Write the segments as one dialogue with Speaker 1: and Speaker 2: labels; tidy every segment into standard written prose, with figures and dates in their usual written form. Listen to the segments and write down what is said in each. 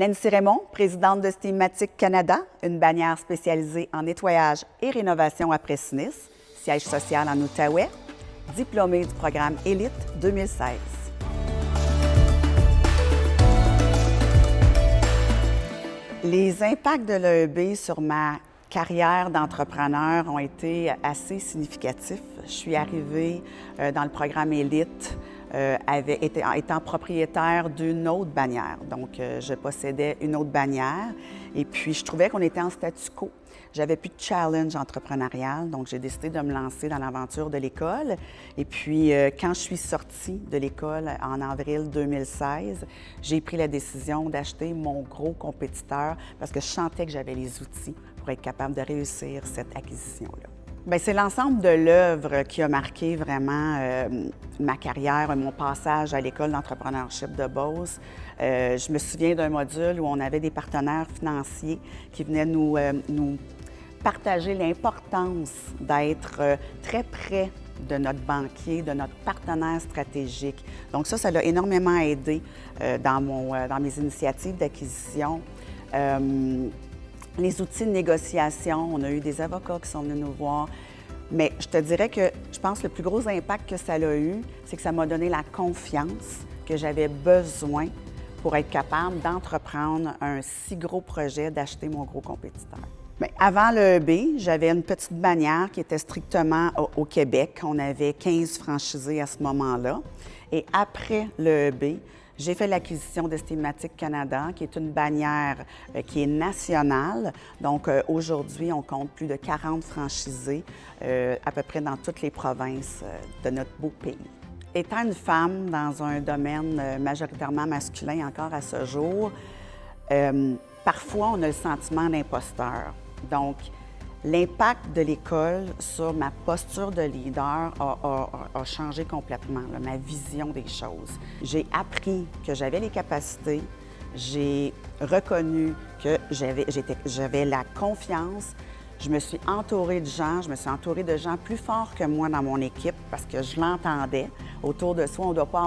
Speaker 1: Nancy Raymond, présidente de Stématique Canada, une bannière spécialisée en nettoyage et rénovation après sinistre, siège social en Outaouais, diplômée du programme Élite 2016. Les impacts de l'AEB sur ma carrière d'entrepreneur ont été assez significatifs. Je suis arrivée dans le programme Élite étant propriétaire d'une autre bannière. Donc, je possédais une autre bannière et puis je trouvais qu'on était en statu quo. J'avais plus de challenge entrepreneurial, donc j'ai décidé de me lancer dans l'aventure de l'école. Et puis, quand je suis sortie de l'école en avril 2016, j'ai pris la décision d'acheter mon gros compétiteur parce que je sentais que j'avais les outils pour être capable de réussir cette acquisition-là. Bien, c'est l'ensemble de l'œuvre qui a marqué vraiment ma carrière, mon passage à l'École d'entrepreneurship de Beauce. Je me souviens d'un module où on avait des partenaires financiers qui venaient nous partager l'importance d'être très près de notre banquier, de notre partenaire stratégique. Donc ça l'a énormément aidé dans mes initiatives d'acquisition. Les outils de négociation, on a eu des avocats qui sont venus nous voir, mais je te dirais que je pense que le plus gros impact que ça a eu, c'est que ça m'a donné la confiance que j'avais besoin pour être capable d'entreprendre un si gros projet d'acheter mon gros compétiteur. Bien, avant l'AEB, j'avais une petite bannière qui était strictement au Québec. On avait 15 franchisés à ce moment-là. Et après l'AEB, j'ai fait l'acquisition de Stématique Canada, qui est une bannière qui est nationale. Donc, aujourd'hui, on compte plus de 40 franchisés à peu près dans toutes les provinces de notre beau pays. Étant une femme dans un domaine majoritairement masculin encore à ce jour, parfois, on a le sentiment d'imposteur. Donc, l'impact de l'école sur ma posture de leader a changé complètement, là, ma vision des choses. J'ai appris que j'avais les capacités, j'ai reconnu que j'avais la confiance. Je me suis entourée de gens plus forts que moi dans mon équipe parce que je l'entendais. Autour de soi, on ne doit pas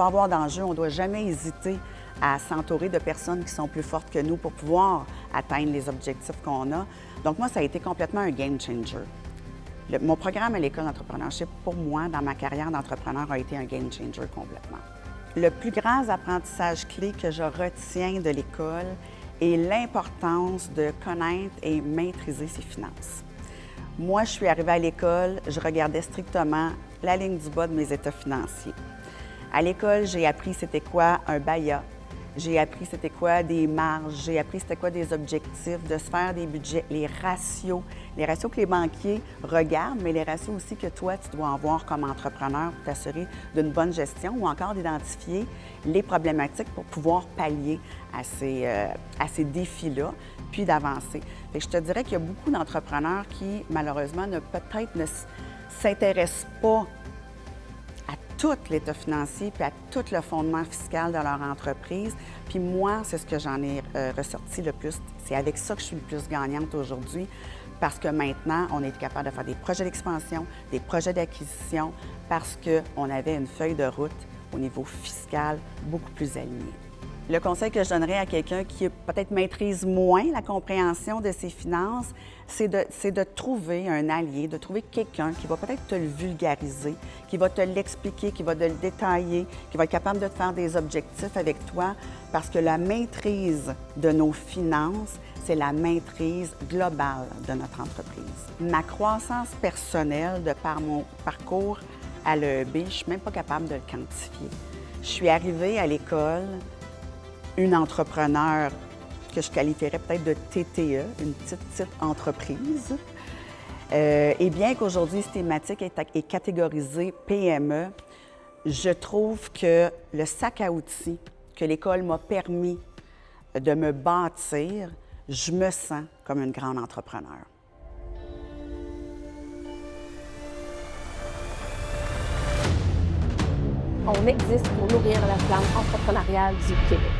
Speaker 1: avoir d'enjeu, on ne doit jamais hésiter à s'entourer de personnes qui sont plus fortes que nous pour pouvoir atteindre les objectifs qu'on a. Donc moi, ça a été complètement un game changer. Mon programme à l'École d'entrepreneurship, pour moi, dans ma carrière d'entrepreneur, a été un game changer complètement. Le plus grand apprentissage clé que je retiens de l'école est l'importance de connaître et maîtriser ses finances. Moi, je suis arrivée à l'école, je regardais strictement la ligne du bas de mes états financiers. À l'école, j'ai appris c'était quoi un BAYA. J'ai appris c'était quoi des marges, j'ai appris c'était quoi des objectifs, de se faire des budgets, les ratios que les banquiers regardent, mais les ratios aussi que toi, tu dois avoir comme entrepreneur pour t'assurer d'une bonne gestion ou encore d'identifier les problématiques pour pouvoir pallier à ces défis-là, puis d'avancer. Fait que je te dirais qu'il y a beaucoup d'entrepreneurs qui, malheureusement, peut-être ne s'intéressent pas à tout l'état financier puis à tout le fondement fiscal de leur entreprise. Puis moi, c'est ce que j'en ai ressorti le plus. C'est avec ça que je suis le plus gagnante aujourd'hui parce que maintenant, on est capable de faire des projets d'expansion, des projets d'acquisition parce qu'on avait une feuille de route au niveau fiscal beaucoup plus alignée. Le conseil que je donnerais à quelqu'un qui peut-être maîtrise moins la compréhension de ses finances, c'est de trouver un allié, de trouver quelqu'un qui va peut-être te le vulgariser, qui va te l'expliquer, qui va te le détailler, qui va être capable de te faire des objectifs avec toi, parce que la maîtrise de nos finances, c'est la maîtrise globale de notre entreprise. Ma croissance personnelle, de par mon parcours à l'AEB, je ne suis même pas capable de le quantifier. Je suis arrivée à l'école une entrepreneur que je qualifierais peut-être de TTE, une petite entreprise. Et bien qu'aujourd'hui, Stématique est catégorisée PME, je trouve que le sac à outils que l'école m'a permis de me bâtir, je me sens comme une grande entrepreneur.
Speaker 2: On existe pour nourrir la flamme entrepreneuriale du Québec.